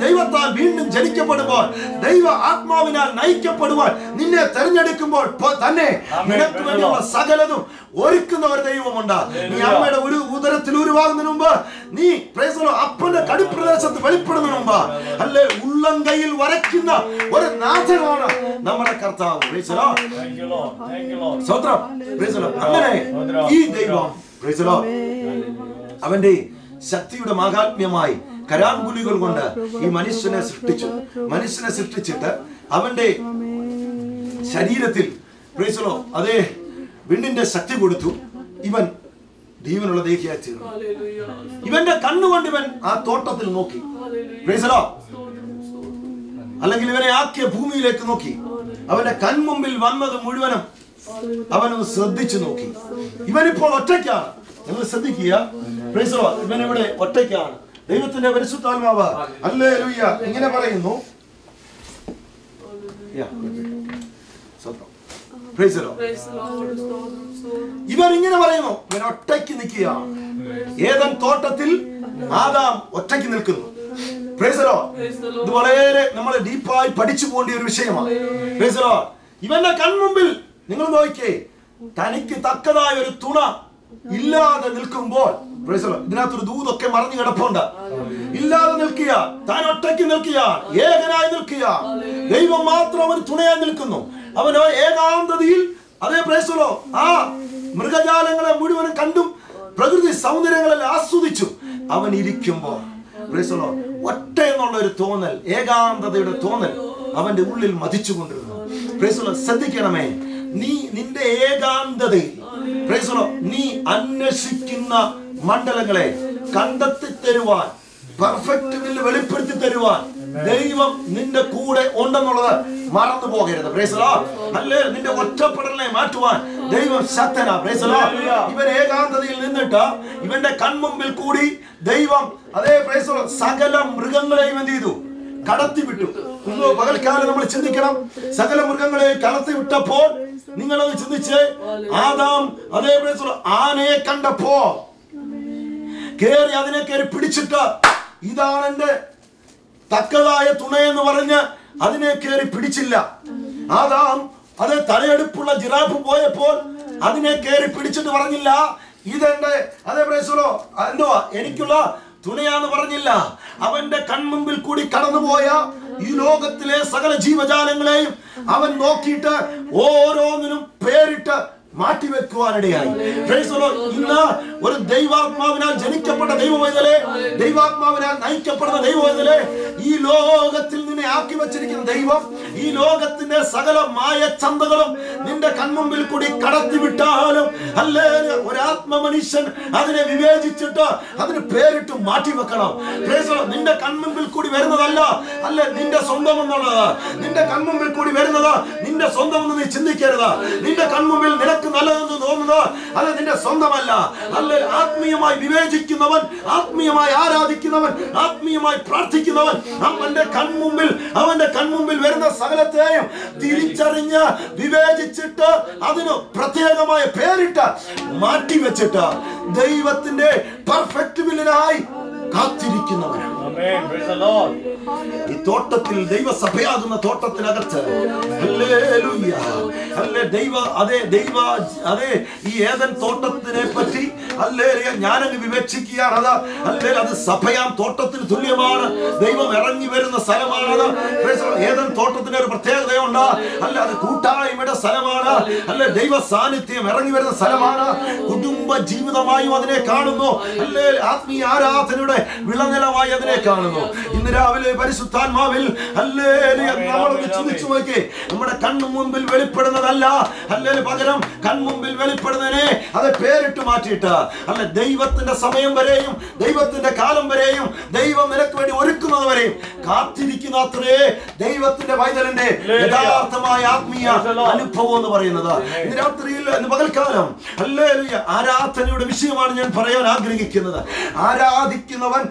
ദൈവത്താൽ വീണ്ടും ജനിക്കപ്പെടുമ്പോൾ, ദൈവ ആത്മാവിനാൽ നയിക്കപ്പെടുവാൻ നിന്നെ തെരഞ്ഞെടുക്കുമ്പോൾ തന്നെ നിനക്ക് വേണ്ടിയുള്ള സകലതും ഒരുക്കുന്ന ഒരു ദൈവമുണ്ട്. നീ അമ്മയുടെ ഒരു ഉദരത്തിൽ ഉരുവാകുന്നതിന് മുമ്പ്, നീ അപ്പന്റെ കടിപ്രദേശത്ത് വെളിപ്പെടുന്നതിന് മുമ്പ്, അല്ലെ ഉള്ളം കയ്യിൽ വരയ്ക്കുന്ന ഒരു നാഥനാണ് നമ്മുടെ കർത്താവ്. അങ്ങനെ ഈ ദൈവം അവന്റെ ശക്തിയുടെ മഹാത്മ്യമായി കരാങ്കുലികൾ കൊണ്ട് ഈ മനുഷ്യനെ സൃഷ്ടിച്ചിട്ട് അവന്റെ ശരീരത്തിൽ അതേ വിണ്ണിന്റെ ശക്തി കൊടുത്തു. ഇവൻ ജീവനുള്ള ദേഹിയായി തീർന്നു. ഇവന്റെ കണ്ണുകൊണ്ട് ഇവൻ ആ തോട്ടത്തിൽ നോക്കി, അല്ലെങ്കിൽ ഇവനെ ആക്കിയ ഭൂമിയിലേക്ക് നോക്കി. അവന്റെ കൺമുമ്പിൽ വന്നത് മുഴുവനും അവനൊന്ന് ശ്രദ്ധിച്ചു നോക്കി. ഇവനിപ്പോൾ ഒറ്റയ്ക്കാണ്. നിങ്ങൾ ശ്രദ്ധിക്കുക, ഇവൻ ഇവിടെ ഒറ്റയ്ക്കാണ്. ദൈവത്തിന്റെ പരിശുദ്ധാത്മാവ് ഹല്ലേലൂയ ഇങ്ങനെ പറയുന്നു, ഇവൻ ഇങ്ങനെ പറയുന്നു, ഇവൻ ഒറ്റയ്ക്ക് നിൽക്കുകയാണ്. ഏദൻ തോട്ടത്തിൽ ആദാം ഒറ്റയ്ക്ക് നിൽക്കുന്നു. ഇത് വളരെ നമ്മൾ ഡീപ്പായി പഠിച്ചു പോകേണ്ട ഒരു വിഷയമാണ്. ഇവന്റെ കൺമുമ്പിൽ നിങ്ങൾ നോക്കിയേ, തനിക്ക് തക്കതായ ഒരു തുണ ഇല്ലാതെ നിൽക്കുമ്പോൾ, ഇതിനകത്തൊരു ദൂതൊക്കെ മറിഞ്ഞു കിടപ്പുണ്ട്. ഇല്ലാതെ നിൽക്കുക, താൻ ഒറ്റയ്ക്ക് നിൽക്കുക, ഏകനായി നിൽക്കുക. ദൈവം മാത്രം അവൻ തുണയായി നിൽക്കുന്നു. അവനോ ഏകാന്തതയിൽ, അതേ ആ മൃഗജാലങ്ങളെ മുഴുവനും കണ്ടും പ്രകൃതി സൗന്ദര്യങ്ങളെല്ലാം ആസ്വദിച്ചു അവൻ ഇരിക്കുമ്പോൾ ഒറ്റ എന്നുള്ള ഒരു തോന്നൽ, ഏകാന്തതയുടെ തോന്നൽ അവന്റെ ഉള്ളിൽ മതിച്ചുകൊണ്ടിരുന്നു. ശ്രദ്ധിക്കണമേ, നീ നിന്റെ ഏകാന്തതയിൽ നീ അന്വേഷിക്കുന്ന മണ്ഡലങ്ങളെ കണ്ടെത്തി തരുവാൻ, പെർഫെക്റ്റ് വില്ല് വെളിപ്പെടുത്തി തരുവാൻ ദൈവം നിന്റെ കൂടെ ഉണ്ടെന്നുള്ളത് മറന്നു പോകരുത്. അല്ലേ, നിന്റെ ഒറ്റപ്പെടലിനെ മാറ്റുവാൻ ദൈവം ശക്തനാ. ഇവൻ ഏകാന്തതയിൽ നിന്നിട്ട് ഇവന്റെ കൺമുമ്പിൽ കൂടി ദൈവം അതേ സകല മൃഗങ്ങളെയും എന്ത് ചെയ്തു? കടത്തിവിട്ടു. പകൽക്കാലം നമ്മൾ ചിന്തിക്കണം, സകല മൃഗങ്ങളെ കടത്തി വിട്ടപ്പോൾ നിങ്ങളത് ചിന്തിച്ച്, ആദാം അതേ ആനയെ കണ്ടപ്പോ കേറി അതിനെ കയറി പിടിച്ചിട്ട് ഇതാണ് എന്റെ തക്കതായ തുണയെന്ന് പറഞ്ഞ് അതിനെ കയറി പിടിച്ചില്ല. ആദാം അത് തലയെടുപ്പുള്ള ജിറാഫ് പോയപ്പോൾ അതിനെ കയറി പിടിച്ചിട്ട് പറഞ്ഞില്ല, ഇതെന്റെ അതേ എന്തുവാ എനിക്കുള്ള തുണയാന്ന് പറഞ്ഞില്ല. അവന്റെ കൺമുമ്പിൽ കൂടി കടന്നുപോയ ഈ ലോകത്തിലെ സകല ജീവജാലങ്ങളെയും അവൻ നോക്കിയിട്ട് ഓരോന്നിനും പേരിട്ട് മാറ്റിവെക്കുവാനിടയായി. ഇന്ന് ഒരു ദൈവാത്മാവിനാൽ ജനിക്കപ്പെട്ട ദൈവവേദലെ, ദൈവാത്മാവിനാൽ നയിക്കപ്പെടുന്ന ദൈവവേദലെ, ഈ ലോകത്തിൽ നിന്നെ ആക്കി വെച്ചിരിക്കുന്ന ദൈവം ഈ ലോകത്തിന്റെ സകല മായ ചന്തകളും നിന്റെ കൺമുമ്പിൽ കൂടി കടത്തിവിട്ടാലും അല്ലേ, ഒരാത്മ മനുഷ്യൻ അതിനെ വിവേചിച്ചിട്ട് അതിന് പേരിട്ട് മാറ്റിവെക്കണം. നിന്റെ കൺമുമ്പിൽ കൂടി വരുന്നതല്ല അല്ലെ നിന്റെ സ്വന്തം എന്നുള്ളത്. നിന്റെ കൺമുമ്പിൽ കൂടി വരുന്നത് നിന്റെ സ്വന്തം എന്ന് നീ ചിന്തിക്കരുത്. നിന്റെ കൺമുമ്പിൽ നിനക്ക് നല്ലതെന്ന് തോന്നുന്നത് അത് നിന്റെ സ്വന്തമല്ല. അല്ലെ, ആത്മീയമായി വിവേചിക്കുന്നവൻ, ആത്മീയമായി ആരാധിക്കുന്നവൻ, ആത്മീയമായി പ്രാർത്ഥിക്കുന്നവൻ അവന്റെ കൺമുമ്പിൽ വരുന്ന സകലത്തെയും തിരിച്ചറിഞ്ഞ് വിവേചിച്ചിട്ട് അതിന് പ്രത്യേകമായ പേരിട്ട് മാറ്റിവെച്ചിട്ട് ദൈവത്തിന്റെ പെർഫെക്റ്റ് വില്ലിനായി കാത്തിരിക്കുന്നവനാണ്. ഈ തോട്ടത്തിൽ, ദൈവസഭയാകുന്ന തോട്ടത്തിനകത്ത് ഈ ഏദൻ തോട്ടത്തിനെ പറ്റി ഞാനങ്ങ് വിവക്ഷിക്കുകയാണ്. അത് സഭയാം തോട്ടത്തിന് തുല്യമാണ്. ദൈവം ഇറങ്ങി വരുന്ന സ്ഥലമാണത്. ഏദൻ തോട്ടത്തിന് ഒരു പ്രത്യേകതയുണ്ട്. അത് കൂട്ടായ്മയുടെ സ്ഥലമാണ്. ദൈവ സാന്നിധ്യം ഇറങ്ങി വരുന്ന സ്ഥലമാണ്. കുടുംബ ജീവിതമായും അതിനെ കാണുന്നു. ആത്മീയ ആരാധനയുടെ വിളനിലമായി അതിനെ കാണുന്നു. ഇന്ന് രാവിലെ പരിശുദ്ധാത്മാവിൽ നമ്മളൊന്ന് ചിന്തിച്ചു നോക്കി, നമ്മുടെ കണ്ണു മുമ്പിൽ വെളിപ്പെടുന്നതല്ല, പകരം കൺമുമ്പിൽ വെളിപ്പെടുന്നതിനെ അത് പേരിട്ട് മാറ്റിയിട്ട് ദൈവത്തിന്റെ സമയം വരെയും ദൈവത്തിന്റെ കാലം വരെയും ദൈവം നിനക്ക് വേണ്ടി ഒരുക്കുന്നത് വരെയും കാത്തിരിക്കുന്ന അത്രേ ദൈവത്തിന്റെ വൈതലിന്റെ യഥാർത്ഥമായ ആത്മീയ അനുഭവം എന്ന് പറയുന്നത്. ഇന്ന് രാത്രിയിൽ, ഇന്ന് പകൽക്കാലം ആരാധനയുടെ വിഷയമാണ് ഞാൻ പറയാൻ ആഗ്രഹിക്കുന്നത്. ആരാധിക്കുന്നവൻ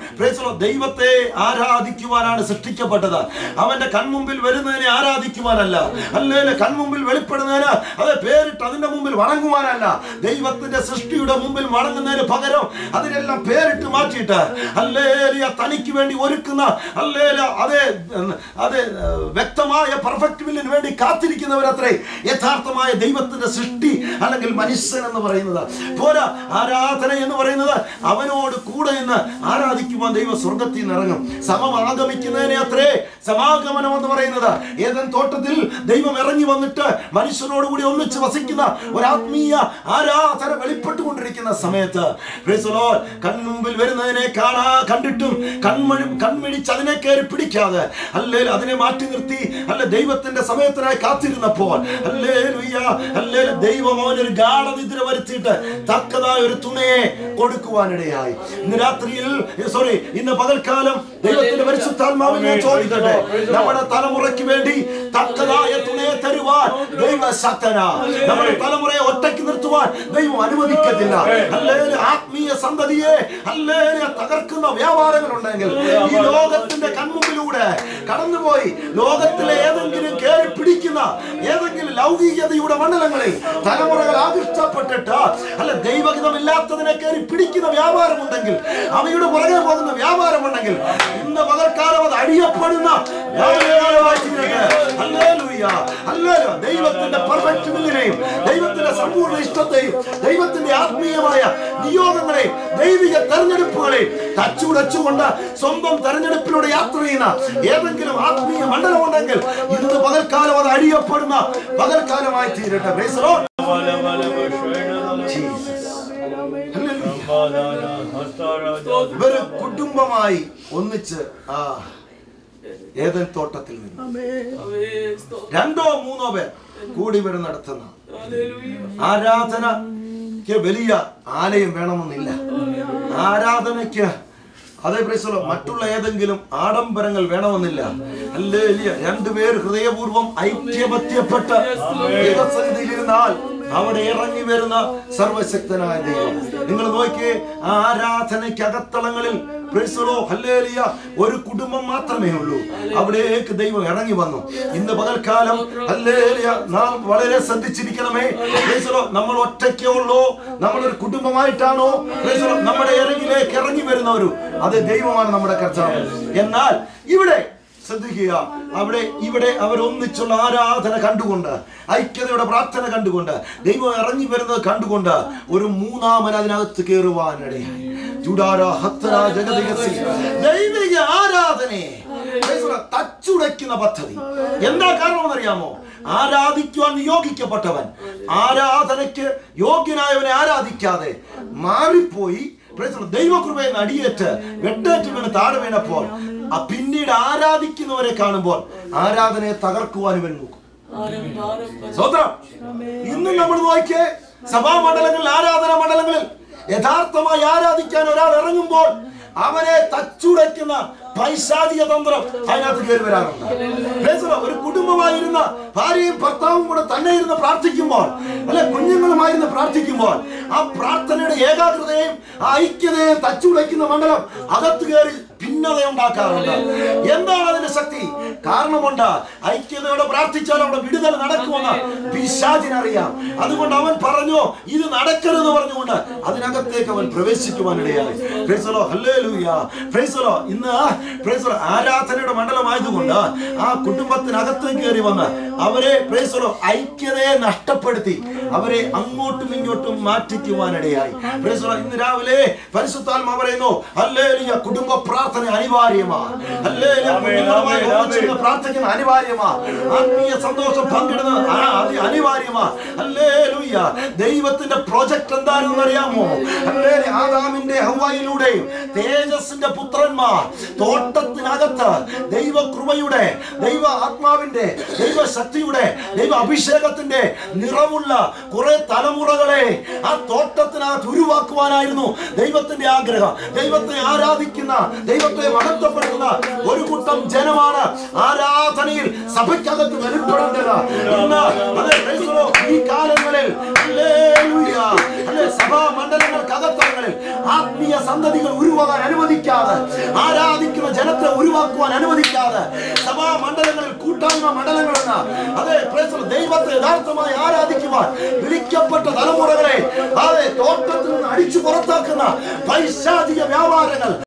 ദൈവത്തെ ആരാധിക്കുവാനാണ് സൃഷ്ടിക്കപ്പെട്ടത്. അവന്റെ കൺമുമ്പിൽ വരുന്നതിനെ ആരാധിക്കുവാനല്ല, അല്ലേ കൺമുമ്പിൽ വെളിപ്പെടുന്നതിന് അത് പേരിട്ട് അതിന്റെ മുമ്പിൽ വണങ്ങുവാനല്ല. ദൈവത്തിന്റെ സൃഷ്ടിയുടെ മുമ്പിൽ വണങ്ങുന്നതിന് പകരം അതിനെല്ലാം പേരിട്ട് മാറ്റിയിട്ട് തനിക്ക് വേണ്ടി ഒരുക്കുന്ന അതെ വ്യക്തമായ പെർഫെക്റ്റ് വില്ലിന് വേണ്ടി കാത്തിരിക്കുന്നവരത്രേ യഥാർത്ഥമായ ദൈവത്തിന്റെ സൃഷ്ടി അല്ലെങ്കിൽ മനുഷ്യൻ എന്ന് പറയുന്നത്. പോരാ, ആരാധന എന്ന് പറയുന്നത് അവനോട് കൂടെ നിന്ന് ആരാധിക്കുവാൻ ദൈവം സ്വർഗത്തിൽ നിന്ന് ഇറങ്ങും. സമമാഗമിക്കുന്നതിനെ അത്രേ സമാഗമനം എന്ന് പറയുന്നത്. ഏദൻ തോട്ടത്തിൽ ദൈവം ഇറങ്ങി വന്നിട്ട് മനുഷ്യനോടുകൂടി ഒന്നിച്ച് വസിക്കുന്ന ഒരാത്മീയ ആരാധന വെളിപ്പെട്ടുകൊണ്ടിരിക്കുന്ന സമയത്ത് കൺമുമ്പിൽ വരുന്നതിനെ കണ്ടിട്ടും കൺമിടിച്ച് അതിനെ കയറി പിടിക്കാതെ അല്ലെങ്കിൽ അതിനെ മാറ്റി നിർത്തി ദൈവത്തിന്റെ സമയത്തിനായി കാത്തിരുന്നപ്പോൾ ദൈവം അവനൊരു ഗാഢനിദ്ര വരുത്തിയിട്ട് തക്കതായ ഒരു തുണയെ കൊടുക്കുവാനിടയായി. ഇന്ന് പകൽക്കാലം ദൈവത്തിന്റെ പരിശുദ്ധാത്മാവിനെ ചോദിക്കട്ടെ, നമ്മുടെ തലമുറയ്ക്ക് വേണ്ടി തക്കതായ തുണയെ തരുവാൻ ദൈവ ശക്തനാ. നമ്മുടെ തലമുറയെ ഒറ്റയ്ക്ക് നിർത്തുവാൻ ദൈവം അനുവദിക്കത്തില്ല. ആത്മീയ സന്തതിയെ തകർക്കുന്ന വ്യാപാരങ്ങളുണ്ടെങ്കിൽ ഈ ലോകത്തിന്റെ കൺമുമ്പിലൂടെ കടന്നുപോയി ലോകത്തിലെ ഏതെങ്കിലും കയറി പിടിക്കുന്ന ഏതെങ്കിലും ലൗകികതയുടെ മണ്ഡലങ്ങളിൽ തലമുറകൾ ആകർഷപ്പെട്ടിട്ട് ദൈവഹിതമില്ലാത്തതിനെ കയറി പിടിക്കുന്ന വ്യാപാരമുണ്ടെങ്കിൽ, അവയുടെ പുറകെ പോകുന്ന വ്യാപാരമുണ്ടെങ്കിൽ ഇന്ന് പകൽക്കാലം അത് അടിയപ്പെടുന്ന ദൈവത്തിന്റെ പെർഫെക്റ്റ് വില്ലിനെയും ദൈവത്തിന്റെ സമ്പൂർണ്ണ ഇഷ്ടത്തെയും ദൈവത്തിന്റെ ആത്മീയമായ നിയോഗങ്ങളെയും ദൈവിക തെരഞ്ഞെടുപ്പുകളെയും തച്ചുടച്ചുകൊണ്ട് സ്വന്തം തെരഞ്ഞെടുപ്പിലൂടെ യാത്ര ചെയ്യുന്ന ഏതെങ്കിലും ആത്മീയ മണ്ഡലമുണ്ടെങ്കിൽ ഇന്ന് പകൽക്കാലം അത് അടിയപ്പെടുന്ന പകൽക്കാലമായി തീരട്ടെ. ഒരു കുടുംബമായി ഒന്നിച്ച് ഏദൻ തോട്ടത്തിൽ നിന്ന് 2 or 3 പേർ കൂടി ഇവിടെ നടത്തുന്ന ആരാധനയ്ക്ക് വലിയ ആലയം വേണമെന്നില്ല. ആരാധനയ്ക്ക് അതേ പ്രൈസലോ മറ്റുള്ള ഏതെങ്കിലും ആഡംബരങ്ങൾ വേണമെന്നില്ല. ഹല്ലേലൂയ. 2 പേർ ഹൃദയപൂർവ്വം ഐക്യമത്യപ്പെട്ട് ദൈവസന്നിധിയിലിരുന്നാൽ അവിടെ ഇറങ്ങി വരുന്ന സർവശക്തനായ ദൈവം. നിങ്ങൾ നോക്കിയേ, ആരാധനയ്ക്ക് അകത്തളങ്ങളിൽ ഹല്ലേലൂയ ഒരു കുടുംബം മാത്രമേ ഉള്ളൂ. അവിടേക്ക് ദൈവം ഇറങ്ങി വന്നു. ഇന്ന് പകൽക്കാലം ഹല്ലേലൂയ നാം വളരെ ശ്രദ്ധിച്ചിരിക്കണമേ. നമ്മൾ ഒറ്റയ്ക്കേ ഉള്ളൂ, നമ്മളൊരു കുടുംബമായിട്ടാണോ നമ്മുടെ ഇറങ്ങിലേക്ക് ഇറങ്ങി വരുന്നവരും അത് ദൈവമാണ് നമ്മുടെ കർത്താവ്. എന്നാൽ ഇവിടെ ശ്രദ്ധിക്കുക, ഇവിടെ അവരൊന്നിച്ചുള്ള ആരാധന കണ്ടുകൊണ്ട് ഐക്യതയുടെ പ്രാർത്ഥന കണ്ടുകൊണ്ട് ദൈവം ഇറങ്ങി വരുന്നത് കണ്ടുകൊണ്ട് ഒരു മൂന്നാമൻ അതിനകത്ത് കയറുവാനിടയായി. ദൈവിക ആരാധനയെ തച്ചുടയ്ക്കുന്ന പദ്ധതി എന്താ കാരണമെന്നറിയാമോ? ആരാധിക്കുവാൻ നിയോഗിക്കപ്പെട്ടവൻ ആരാധനയ്ക്ക് യോഗ്യനായവനെ ആരാധിക്കാതെ മാറിപ്പോയി ദൈവകൃപയെ അടിയേറ്റ് വെട്ടേറ്റ് വീണ് താഴെ വീണപ്പോൾ പിന്നീട് ആരാധിക്കുന്നവരെ കാണുമ്പോൾ ആരാധനയെ തകർക്കുവാൻ ഇവൻ നോക്കും. സ്വതന്ത്രം ഇന്നും നമ്മൾ നോക്കിയേ, സഭാമണ്ഡലങ്ങളിൽ ആരാധനാ മണ്ഡലങ്ങളിൽ യഥാർത്ഥമായി ആരാധിക്കാൻ ഒരാൾ ഇറങ്ങുമ്പോൾ അവനെ തച്ചുടയ്ക്കുന്ന പൈശാചിക തന്ത്രം അതിനകത്ത് കയറി വരാറുണ്ട്. ഒരു കുടുംബമായിരുന്ന ഭാര്യയും ഭർത്താവും കൂടെ തന്നെ ഇരുന്ന് പ്രാർത്ഥിക്കുമ്പോൾ കുഞ്ഞുങ്ങളുമായിരുന്ന് പ്രാർത്ഥിക്കുമ്പോൾ ആ പ്രാർത്ഥനയുടെ ഏകാഗ്രതയും ആ ഐക്യതയും തച്ചുടയ്ക്കുന്ന മണ്ഡലം അകത്ത് കയറി ഭിന്നത ഉണ്ടാക്കാറുണ്ട്. എന്താണ് അതിന്റെ ശക്തി? കാരണമുണ്ട്. ഐക്യതയോടെ പ്രാർത്ഥിച്ചാൽ അവിടെ വിടുതൽ നടക്കുമെന്ന് പിശാചിനറിയാം. അതുകൊണ്ട് അവൻ പറഞ്ഞു ഇത് നടക്കരുതെന്ന് പറഞ്ഞുകൊണ്ട് അതിനകത്തേക്ക് അവൻ പ്രവേശിക്കുവാനിടയായി. ഇന്ന് ആരാധനയുടെ മണ്ഡലമായതുകൊണ്ട് ആ കുടുംബത്തിനകത്തേക്ക് കയറി വന്ന് അവരെ ഐക്യതയെ നഷ്ടപ്പെടുത്തി അവരെ അങ്ങോട്ടും ഇങ്ങോട്ടും മാറ്റിക്കുവാനിടയായി. ഇന്ന് രാവിലെ പരിശുദ്ധാത്മാവ് പറയുന്നു, ഹല്ലേലൂയ, കുടുംബ പ്രാർത്ഥന അനിവാര്യമാണ്. പ്രാർത്ഥിക്കുന്ന അനിവാര്യമാണ്. ആത്മീയ സന്തോഷം പങ്കിടുന്നത് അനിവാര്യമാണ്. ഹല്ലേലൂയ. ദൈവത്തിന്റെ പ്രോജക്ട് എന്താണെന്ന് അറിയാമോ? ആദാമിന്റെ ഹവ്വായിലൂടെയും തേജസ്സിന്റെ പുത്രന്മാർ തോട്ടത്തിനകത്ത് ദൈവകൃപയുടെ, ദൈവ ആത്മാവിന്റെ, ദൈവശക്തിയുടെ, ദൈവ അഭിഷേകത്തിന്റെ നിറവുള്ള കുറെ തലമുറകളെ ആ തോട്ടത്തിനകത്ത് ഉരുവാക്കുവാനായിരുന്നു ദൈവത്തിന്റെ ആഗ്രഹം. ദൈവത്തെ ആരാധിക്കുന്ന, ദൈവത്തെ മഹത്വപ്പെടുത്തുന്ന ഒരു കൂട്ടം ജനമാണ് ആരാധനയിൽ സഭയ്ക്കകത്ത് വെളിപ്പെടേണ്ടത്. ഈ കാലങ്ങളിൽ സഭാ മണ്ഡലങ്ങൾക്കകത്തങ്ങളിൽ ആത്മീയ സന്തതികൾ ഉരുവാകാൻ അനുവദിക്കാതെ, ആരാധിക്കുന്ന ജനത്തെ ഉരുവാക്കുവാൻ അനുവദിക്കാതെ, സഭാ മണ്ഡലങ്ങളിൽ കൂട്ടായ്മ മണ്ഡലങ്ങളെന്ന് ദൈവത്തെ യഥാർത്ഥമായി ആരാധിക്കുവാൻ വിളിക്കപ്പെട്ട തലമുറകളെ തോട്ടത്തിൽ നിന്ന് അടിച്ചു പുറത്താക്കുന്ന പൈശാചിക വ്യാപാരങ്ങൾ